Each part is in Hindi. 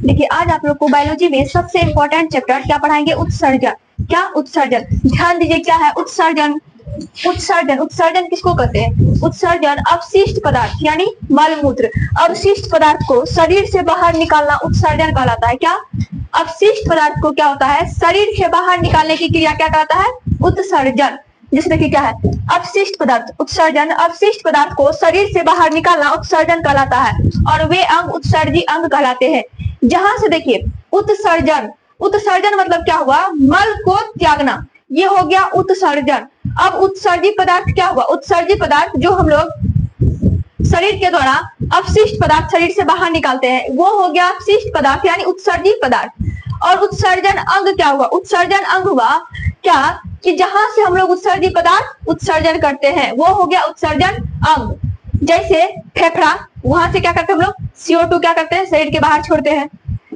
देखिए आज आप लोग को बायोलॉजी में सबसे इंपॉर्टेंट चैप्टर क्या पढ़ाएंगे, उत्सर्जन। क्या उत्सर्जन, ध्यान दीजिए क्या है उत्सर्जन। उत्सर्जन, उत्सर्जन किसको कहते हैं? उत्सर्जन अपशिष्ट पदार्थ यानी मलमूत्र, अवशिष्ट पदार्थ को शरीर से बाहर निकालना उत्सर्जन कहलाता है। क्या अपशिष्ट पदार्थ को क्या होता है, शरीर से बाहर निकालने की क्रिया क्या कहलाता है, उत्सर्जन। जैसे देखिए क्या है अपशिष्ट पदार्थ, उत्सर्जन अपशिष्ट पदार्थ को शरीर से बाहर निकालना उत्सर्जन कहलाता है और वे अंग उत्सर्जी अंग कहलाते हैं। जहां से देखिए उत्सर्जन, उत्सर्जन मतलब क्या हुआ, मल को त्यागना, ये हो गया उत्सर्जन। अब उत्सर्जी पदार्थ क्या हुआ, उत्सर्जी पदार्थ जो हम लोग शरीर के द्वारा अपशिष्ट पदार्थ शरीर से बाहर निकालते हैं वो हो गया अपशिष्ट पदार्थ यानी उत्सर्जी पदार्थ। और उत्सर्जन अंग क्या हुआ, उत्सर्जन अंग हुआ क्या कि जहां से हम लोग उत्सर्जी पदार्थ उत्सर्जन करते हैं वो हो गया उत्सर्जन अंग। जैसे फेफड़ा, वहां से क्या करते हैं हम लोग CO2 क्या करते हैं शरीर के बाहर छोड़ते हैं,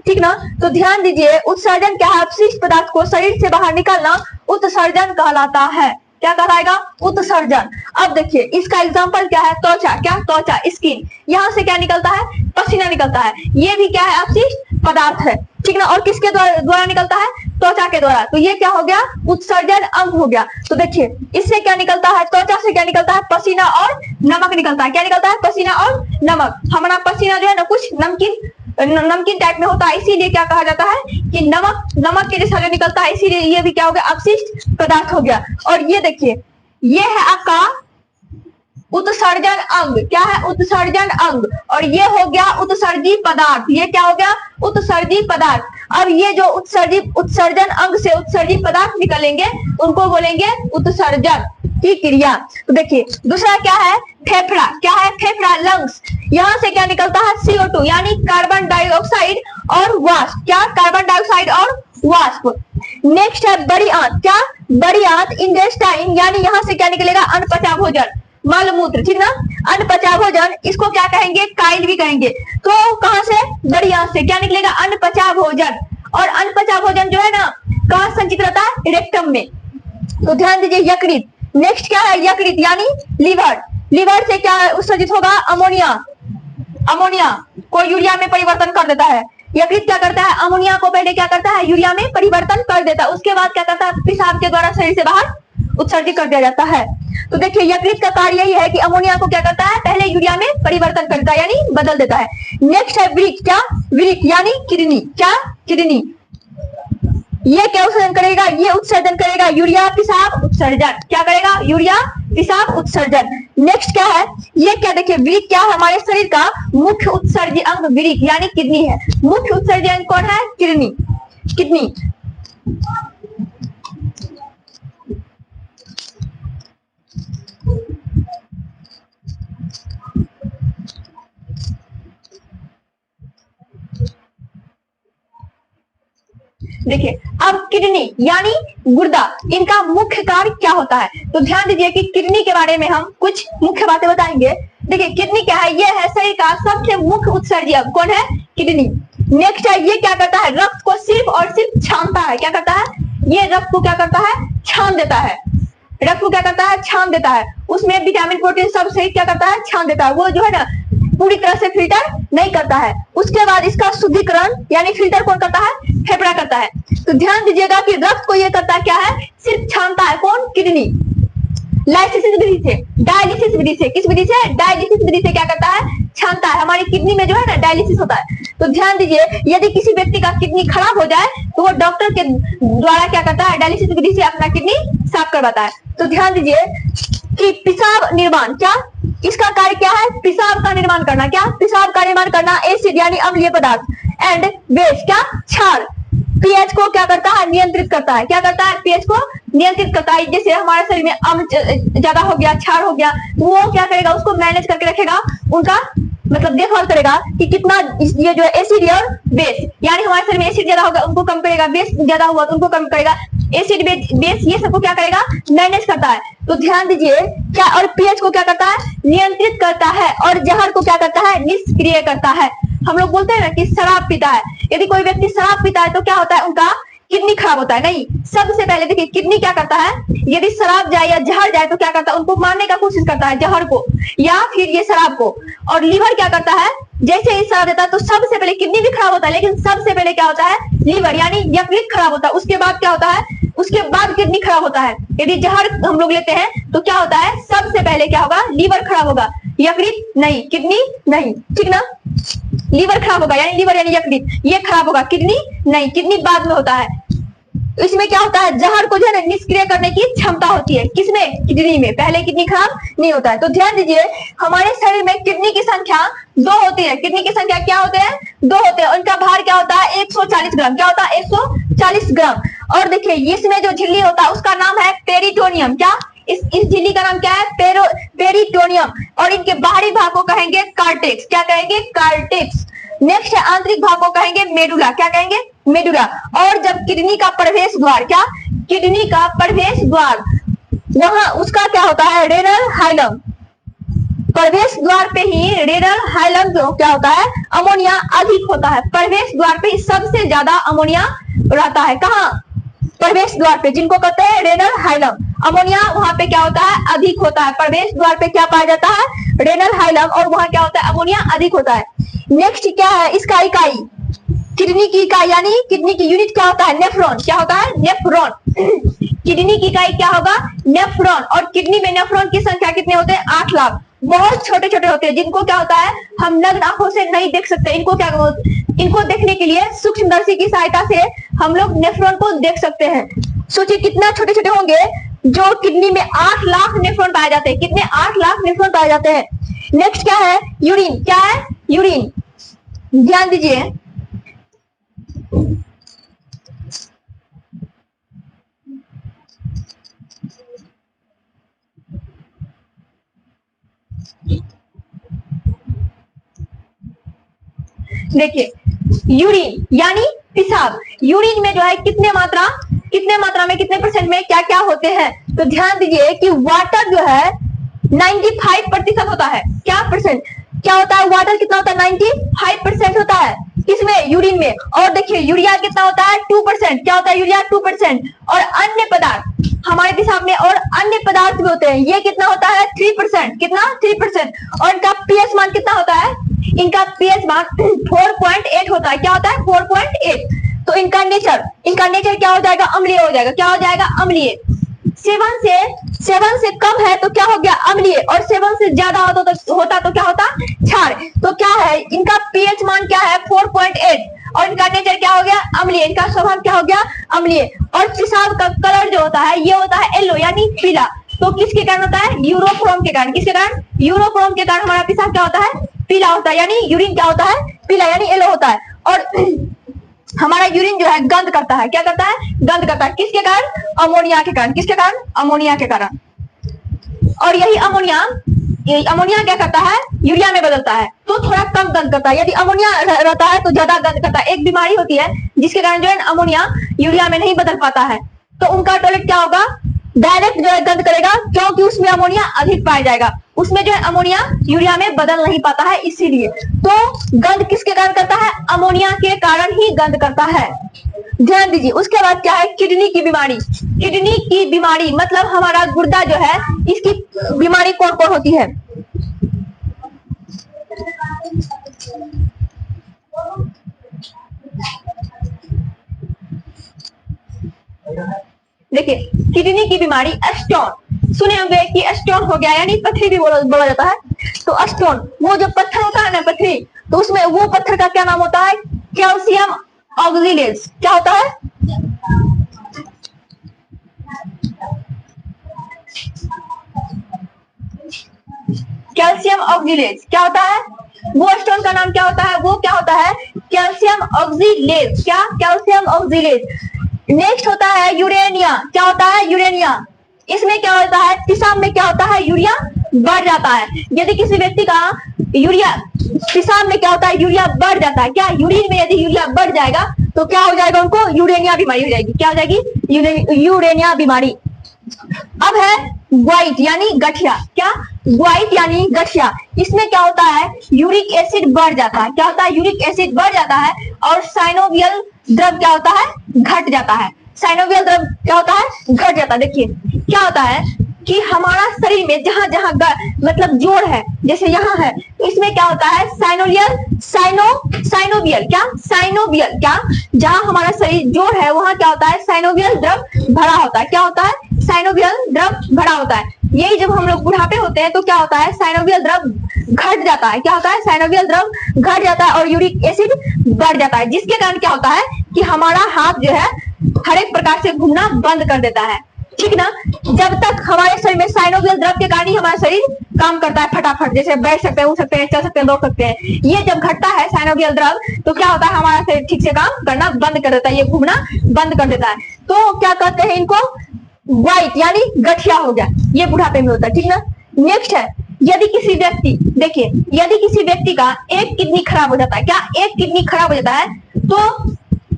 ठीक ना। तो ध्यान दीजिए उत्सर्जन क्या है, अपशिष्ट पदार्थ को शरीर से बाहर निकालना उत्सर्जन कहलाता है। क्या कहलाएगा, उत्सर्जन। अब देखिए इसका एग्जांपल क्या है, त्वचा, क्या त्वचा स्किन, यहाँ से क्या निकलता है, पसीना निकलता है, ये भी क्या है अपशिष्ट पदार्थ है, ठीक ना। और किसके द्वारा निकलता है, त्वचा के द्वारा, तो ये क्या हो गया उत्सर्जन अंग हो गया। तो देखिए इससे क्या निकलता है, त्वचा से क्या निकलता है, पसीना और नमक निकलता है। क्या निकलता है, पसीना और नमक। हमारा पसीना जो है ना कुछ नमकीन टाइप में होता है, इसीलिए क्या कहा जाता है कि नमक के जैसा जो निकलता है, इसीलिए ये भी क्या हो गया अपशिष्ट पदार्थ हो गया। और ये देखिए ये है आपका उत्सर्जन अंग, क्या है उत्सर्जन अंग, और ये हो गया उत्सर्जी पदार्थ, ये क्या हो गया उत्सर्जी पदार्थ। अब ये जो उत्सर्जन अंग से उत्सर्जी पदार्थ निकलेंगे उनको बोलेंगे उत्सर्जन की क्रिया। तो देखिए दूसरा क्या है, फेफड़ा, क्या है फेफड़ा लंग्स, यहाँ से क्या निकलता है CO2 यानी कार्बन डाइऑक्साइड और वाष्प, क्या कार्बन डाइऑक्साइड और वाष्प। नेक्स्ट है बड़ी आंत, क्या बड़ी आंत इंटेस्टाइन यानी यहाँ से क्या निकलेगा अनपचा भोजन, मलमूत्र, ठीक ना। अनपचा भोजन इसको क्या कहेंगे, काइल भी कहेंगे। तो कहां से, बड़ी आंत से क्या निकलेगा अनपचा भोजन। और अनपचा भोजन जो है ना कहां संचित रहता है, रेक्टम में। तो ध्यान दीजिए यकृत, नेक्स्ट क्या है यकृत यानी लीवर, लीवर से क्या उत्सर्जित होगा अमोनिया, अमोनिया को यूरिया में परिवर्तन कर देता है। यकृत क्या करता है, अमोनिया को पहले क्या करता है यूरिया में परिवर्तन कर देता है, उसके बाद क्या करता है पेशाब के द्वारा शरीर से बाहर उत्सर्जित कर दिया जाता है। तो देखिए यकृत का कार्य यही है कि अमोनिया को क्या करता है पहले यूरिया में परिवर्तन करता है यानी बदल देता है। नेक्स्ट है वृक्क, क्या वृक्क यानी किडनी, क्या किडनी, ये क्या उत्सर्जन करेगा, ये उत्सर्जन करेगा यूरिया पेशाब उत्सर्जन, क्या करेगा यूरिया पेशाब उत्सर्जन। नेक्स्ट क्या है, ये क्या देखिए वृक्क क्या है हमारे शरीर का मुख्य उत्सर्जी अंग वृक्क यानी किडनी है। मुख्य उत्सर्जी अंग कौन है, किडनी, किडनी। देखिए अब किडनी यानी गुर्दा, इनका मुख्य कार्य क्या होता है। तो ध्यान दीजिए कि किडनी के बारे में हम कुछ मुख्य बातें बताएंगे। देखिए किडनी क्या है, ये है शरीर का सबसे मुख्य उत्सर्जी अंग, कौन है किडनी। नेक्स्ट है ये क्या करता है, रक्त को सिर्फ और सिर्फ छानता है, क्या करता है, ये रक्त को क्या करता है छान देता है, रक्त को क्या करता है छान देता है, उसमें विटामिन प्रोटीन सब सहित क्या करता है छान देता है, वो जो है ना पूरी तरह से फिल्टर नहीं करता है। उसके बाद इसका शुद्धिकरण यानी फिल्टर कौन करता है, फेफड़ा करता है। तो ध्यान दीजिएगा कि रक्त को ये करता क्या है, सिर्फ छानता है, कौन किडनी। लाइसिस विधि से, डायलिसिस विधि से, किस विधि से, डायलिसिस विधि से क्या करता है छानता है। हमारी किडनी में जो है ना डायलिसिस होता है। तो ध्यान दीजिए यदि किसी व्यक्ति का किडनी खराब हो जाए तो वो डॉक्टर के द्वारा क्या करता है डायलिसिस विधि से अपना किडनी साफ करवाता है। तो ध्यान दीजिए कि पेशाब निर्माण, क्या इसका कार्य क्या है, पेशाब का निर्माण करना, क्या पेशाब का निर्माण करना, एसिड यानी अम्लीय पदार्थ एंड बेस, क्या क्षार, पीएच को क्या करता है नियंत्रित करता है, क्या करता है पीएच को नियंत्रित करता है। जैसे हमारे शरीर में अम्ल ज्यादा हो गया, क्षार हो गया, तो वो क्या करेगा उसको मैनेज करके रखेगा, उनका मतलब देखभाल करेगा कि कितना ये जो एसिड और बेस यानी हमारे शरीर में एसिड ज्यादा होगा उनको कम करेगा, बेस ज्यादा हुआ तो उनको कम करेगा, एसिड बेस ये सबको क्या करेगा मैनेज करता है। तो ध्यान दीजिए क्या, और पीएच को क्या करता है नियंत्रित करता है, और जहर को क्या करता है निष्क्रिय करता है। हम लोग बोलते हैं ना कि शराब पीता है, यदि कोई व्यक्ति शराब पीता है तो क्या होता है उनका किडनी खराब होता है, नहीं। सबसे पहले देखिए किडनी क्या करता है, यदि शराब जाए या जहर जाए तो क्या करता है, उनको मारने का कोशिश करता है, जहर को या फिर ये शराब को। और लीवर क्या करता है, जैसे ही शराब देता है तो सबसे पहले किडनी भी खराब होता है, लेकिन सबसे पहले क्या होता है, लीवर यानी यकृत खराब होता है। उसके बाद क्या होता है, उसके बाद किडनी खराब होता है। यदि जहर हम लोग लेते हैं तो क्या होता है, सबसे पहले क्या होगा, लीवर खराब होगा, यकृत नहीं, किडनी नहीं, ठीक ना। लीवर खराब होगा यानी लीवर यानी यकृत ये खराब होगा, किडनी नहीं, किडनी बाद में होता है। इसमें क्या होता है, जहर को जो है ना निष्क्रिय करने की क्षमता होती है, किसमें, किडनी में। पहले किडनी खराब नहीं होता है। तो ध्यान दीजिए हमारे शरीर में किडनी की संख्या 2 होती है। किडनी की संख्या क्या होते हैं, 2 होते हैं। उनका भार क्या होता है, 140 ग्राम। क्या होता है, 140 ग्राम। और देखिए इसमें जो झिल्ली होता है उसका नाम है पेरिटोनियम। क्या, इस झिल्ली का नाम क्या है, पेरिटोनियम। और इनके बाहरी भाग को कहेंगे कार्टेक्स। क्या कहेंगे, कार्टेक्स। नेक्स्ट है आंतरिक भाग को कहेंगे मेडुला। क्या कहेंगे, मेडुला। और जब किडनी का प्रवेश द्वार, क्या, किडनी का प्रवेश द्वार, वहां उसका क्या होता है, रेनल हाइलम। प्रवेश द्वार पे ही रेनल हाइलम जो क्या होता है, अमोनिया अधिक होता है। प्रवेश द्वार पे ही सबसे ज्यादा अमोनिया रहता है। कहाँ, प्रवेश द्वार पे, जिनको कहते हैं रेनल हाइलम। अमोनिया वहां पे क्या होता है, अधिक होता है। प्रवेश द्वार पे क्या पाया जाता है, रेनल हाइलम, और वहां क्या होता है, अमोनिया अधिक होता है। नेक्स्ट क्या है, इसका इकाई, किडनी की इकाई यानी किडनी की यूनिट क्या होता है, नेफ्रॉन। क्या होता है, नेफ्रॉन। किडनी की इकाई क्या होगा, नेफ्रॉन। और किडनी में नेफ्रॉन की संख्या कितने होते हैं, 8 लाख। बहुत छोटे छोटे होते हैं, जिनको क्या होता है, हम नग्न आंखों से नहीं देख सकते। इनको क्या, इनको देखने के लिए सूक्ष्मदर्शी की सहायता से हम लोग नेफ्रॉन को देख सकते हैं। सोचिए कितना छोटे छोटे होंगे, जो किडनी में 8 लाख नेफ्रॉन पाए जाते हैं। कितने, 8 लाख नेफ्रॉन पाए जाते हैं। नेक्स्ट क्या है, यूरिन। क्या है, यूरिन। ध्यान दीजिए देखिए यूरिन यानी पेशाब। यूरिन में जो है कितने मात्रा में, कितने परसेंट में क्या क्या होते हैं। तो ध्यान दीजिए कि वाटर जो है 95% होता है। क्या परसेंट, क्या होता है, वाटर कितना होता है, 95% होता है। किसमें, यूरिन में। और देखिए यूरिया कितना होता है, 2%। क्या होता है, यूरिया 2%। और अन्य पदार्थ हमारे पेशाब में और अन्य पदार्थ भी होते हैं, ये कितना होता है, 3%। कितना, 3%। और इनका पीएच मान कितना होता है, इनका पीएच मान 4.8 होता है। क्या होता है, 4.8। तो इनका नेचर क्या हो जाएगा, अम्लीय हो जाएगा। क्या हो जाएगा, अम्लीय। 7 से कम है तो क्या हो गया, अम्लीय। और 7 से ज्यादा होता तो क्या होता, क्षार। तो क्या है, इनका पीएच मान क्या है, 4.8। और इनका नेचर क्या हो गया, अम्लीय। इनका स्वभाव क्या हो गया, अम्लीय। और पेशाब का कलर जो होता है ये होता है येलो यानी पीला। तो किसके कारण होता है, यूरोक्रोम के कारण। किसके कारण, यूरोक्रोम के कारण हमारा पेशाब क्या होता है, पीला होता है। यानी यूरिन क्या होता है, पीला यानी येलो होता है। और हमारा यूरिन जो है गंध करता है। क्या करता है, गंध करता है। किसके कारण, अमोनिया के कारण। किसके कारण, अमोनिया के कारण। और यही अमोनिया क्या करता है, यूरिया में बदलता है तो थोड़ा कम गंध करता है। यदि अमोनिया रहता है तो ज्यादा गंध करता है। एक बीमारी होती है जिसके कारण जो है अमोनिया यूरिया में नहीं बदल पाता है, तो उनका टॉयलेट क्या होगा, डायरेक्ट जो है गंध करेगा, क्योंकि उसमें अमोनिया अधिक पाया जाएगा। उसमें जो है अमोनिया यूरिया में बदल नहीं पाता है, इसीलिए। तो गंध किसके कारण करता है, अमोनिया के कारण ही गंध करता है। ध्यान दीजिए। उसके बाद क्या है, किडनी की बीमारी। किडनी की बीमारी मतलब हमारा गुर्दा जो है, इसकी बीमारी कौन कौन होती है। देखिए किडनी की बीमारी, स्टोन। सुने होंगे कि स्टोन हो गया यानी पथरी भी बोला जाता है। तो स्टोन वो जो पत्थर होता है ना, पथरी, तो उसमें वो पत्थर का क्या नाम होता है, कैल्शियम ऑक्सीलेज। क्या होता है, कैल्शियम ऑक्सीलेज। क्या होता है, वो स्टोन का नाम क्या होता है, वो क्या होता है, कैल्शियम ऑक्सीलेज। क्या, कैल्शियम ऑक्सीलेज। नेक्स्ट होता है यूरेनिया। क्या होता है, यूरेनिया। इसमें क्या होता है, पेशाब में क्या होता है, यूरिया बढ़ जाता है। यदि किसी व्यक्ति का यूरिया, पेशाब में क्या होता है, यूरिया बढ़ जाता है। क्या, यूरिन में यदि यूरिया बढ़ जाएगा तो क्या हो जाएगा, उनको यूरेनिया बीमारी हो जाएगी। क्या हो जाएगी, यूरेनिया बीमारी। अब है व्हाइट यानी गठिया। क्या, ग्वाइट यानी गठिया, इसमें क्या होता है, यूरिक एसिड बढ़ जाता है। क्या होता है, यूरिक एसिड बढ़ जाता है और साइनोवियल द्रव क्या होता है, घट जाता है। साइनोवियल द्रव क्या होता है, घट जाता है। देखिए क्या होता है कि हमारा शरीर में जहां जहां मतलब जोड़ है, जैसे यहाँ है, तो इसमें क्या होता है, साइनोवियल क्या, साइनोवियल क्या, जहां हमारा शरीर जोड़ है वहां क्या होता है, साइनोवियल द्रव भरा होता है। क्या होता है, साइनोवियल द्रव भरा होता है। यही जब हम लोग बुढ़ापे होते हैं तो क्या होता है, साइनोवियल द्रव घट जाता है। क्या होता है, साइनोवियल द्रव घट जाता है और यूरिक एसिड बढ़ जाता है, जिसके कारण क्या होता है कि हमारा हाथ जो है हर एक प्रकार से घूमना बंद कर देता है। ठीक ना, जब तक हमारे शरीर में साइनोवियल द्रव के कारण ही हमारा शरीर काम करता है फटाफट, जैसे बैठ सकते हैं, उठ सकते हैं, चल सकते हैं, दौड़ सकते हैं। ये जब घटता है साइनोवियल द्रव तो क्या होता है, हमारा शरीर ठीक से काम करना बंद कर देता है, ये घूमना बंद कर देता है। तो क्या कहते हैं इनको, ग्वाइट यानी गठिया हो गया, ये बुढ़ापे में होता है। ठीक ना, नेक्स्ट है, यदि किसी व्यक्ति, देखिए यदि किसी व्यक्ति का एक किडनी खराब हो जाता है, क्या एक किडनी खराब हो जाता है तो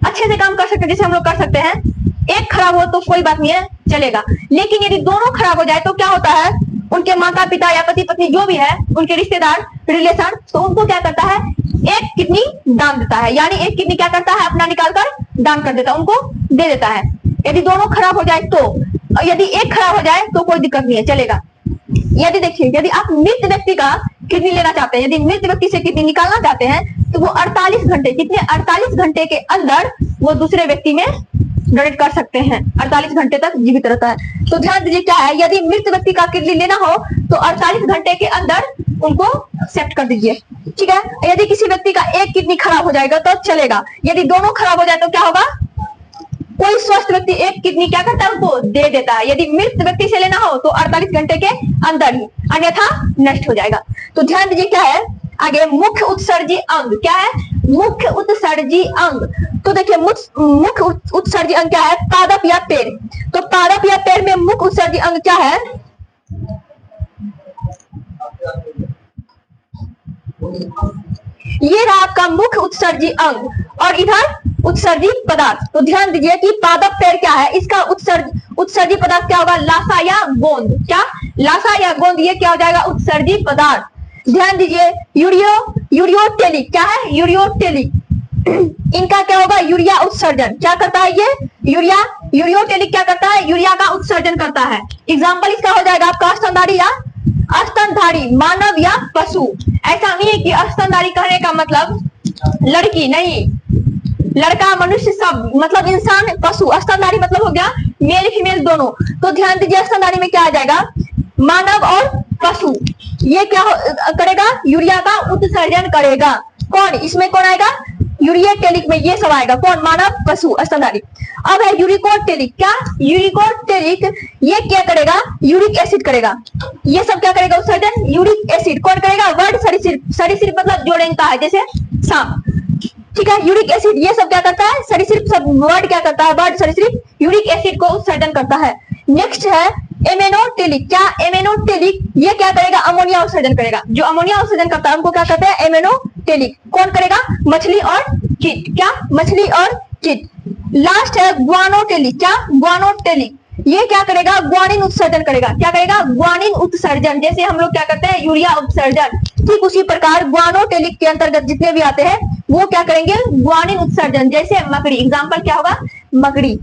अच्छे से काम कर सकते हैं, जैसे हम लोग कर सकते हैं। एक खराब हो तो कोई बात नहीं है, चलेगा। लेकिन यदि दोनों खराब हो जाए तो क्या होता है, उनके माता पिता या पति पत्नी जो भी है, उनके रिश्तेदार रिलेशन, तो उनको क्या करता है, एक किडनी दान देता है। यानी एक किडनी क्या करता है, अपना निकाल कर दान कर देता है, उनको दे देता है। यदि दोनों खराब हो जाए तो, यदि एक खराब हो जाए तो कोई दिक्कत नहीं है, चलेगा। यदि देखिए, यदि आप मृत व्यक्ति का किडनी लेना चाहते हैं, यदि मृत व्यक्ति से किडनी निकालना चाहते हैं तो वो 48 घंटे, कितने, 48 घंटे के अंदर वो दूसरे व्यक्ति में डोनेट कर सकते हैं। 48 घंटे तक जीवित रहता है। तो ध्यान दीजिए क्या है, यदि मृत व्यक्ति का किडनी लेना हो तो 48 घंटे के अंदर उनको एक्सेप्ट कर दीजिए। ठीक है, यदि किसी व्यक्ति का एक किडनी खराब हो जाएगा तो चलेगा, यदि दोनों खराब हो जाए तो क्या होगा, कोई स्वस्थ व्यक्ति एक किडनी क्या करता है, उनको दे देता है। यदि मृत व्यक्ति से लेना हो तो 48 घंटे के अंदर ही, अन्यथा नष्ट हो जाएगा। तो ध्यान दीजिए क्या है आगे, मुख्य उत्सर्जी अंग क्या है, मुख्य उत्सर्जी अंग। तो देखिए मुख्य उत्सर्जी अंग क्या है, पादप या पैर। तो पादप या पैर में मुख्य उत्सर्जी अंग क्या है, ये रहा आपका मुख्य उत्सर्जी अंग और इधर उत्सर्जी पदार्थ। तो ध्यान दीजिए कि पादप पैर क्या है, इसका उत्सर्जी पदार्थ क्या होगा, लासा या गोंद। क्या, लासा या गोंद, ये क्या हो जाएगा, उत्सर्जी पदार्थ। ध्यान दीजिए, यूरियोटेलिक क्या है, यूरियोटेलिक, इनका क्या होगा, यूरिया उत्सर्जन। क्या करता है ये, यूरियोटेलिक क्या करता है, यूरिया का उत्सर्जन करता है। एग्जाम्पल इसका हो जाएगा आपका स्तनधारी या स्तनधारी मानव या पशु। ऐसा नहीं है कि स्तनधारी कहने का मतलब लड़की नहीं, लड़का मनुष्य सब, मतलब इंसान पशु। स्तनधारी मतलब हो गया मेल फीमेल दोनों। तो ध्यान दीजिए स्तनधारी में क्या आ जाएगा, मानव और पशु। ये क्या करेगा, यूरिया का उत्सर्जन करेगा। कौन, इसमें कौन आएगा, यूरियोटेलिक में ये सब आएगा। कौन, मानव, पशु, स्तनधारी। अब है यूरिकोटेलिक। क्या, यूरिकोटेलिक, ये क्या करेगा, यूरिक एसिड करेगा। ये सब क्या करेगा, उत्सर्जन, यूरिक एसिड। कौन करेगा, वर्ड सरीसृप। सरीसृप मतलब जो रेंगता है, जैसे सांप। ठीक है, यूरिक एसिड ये सब क्या करता है, सरीसृप सब, वर्ड क्या करता है, वर्ड सरीसृप यूरिक एसिड को उत्सर्जन करता है। नेक्स्ट है एमेनोटेलिक। क्या, एमेनोटेलिक, ये क्या करेगा, अमोनिया उत्सर्जन करेगा। जो अमोनिया उत्सर्जन करता है उनको क्या कहते हैं, एमेनोटेलिक। कौन करेगा, मछली और कीट। क्या, मछली और कीट। लास्ट है ग्वानोटेलिक। क्या, ग्वानोटेलिक, ये क्या करेगा, ग्वानिन उत्सर्जन करेगा। क्या करेगा, ग्वानिन उत्सर्जन। जैसे हम लोग क्या करते हैं, यूरिया उत्सर्जन, ठीक उसी प्रकार ग्वानोटेलिक के अंतर्गत जितने भी आते हैं वो क्या करेंगे, ग्वानिन उत्सर्जन। जैसे मकड़ी, एग्जाम्पल क्या होगा, मकड़ी।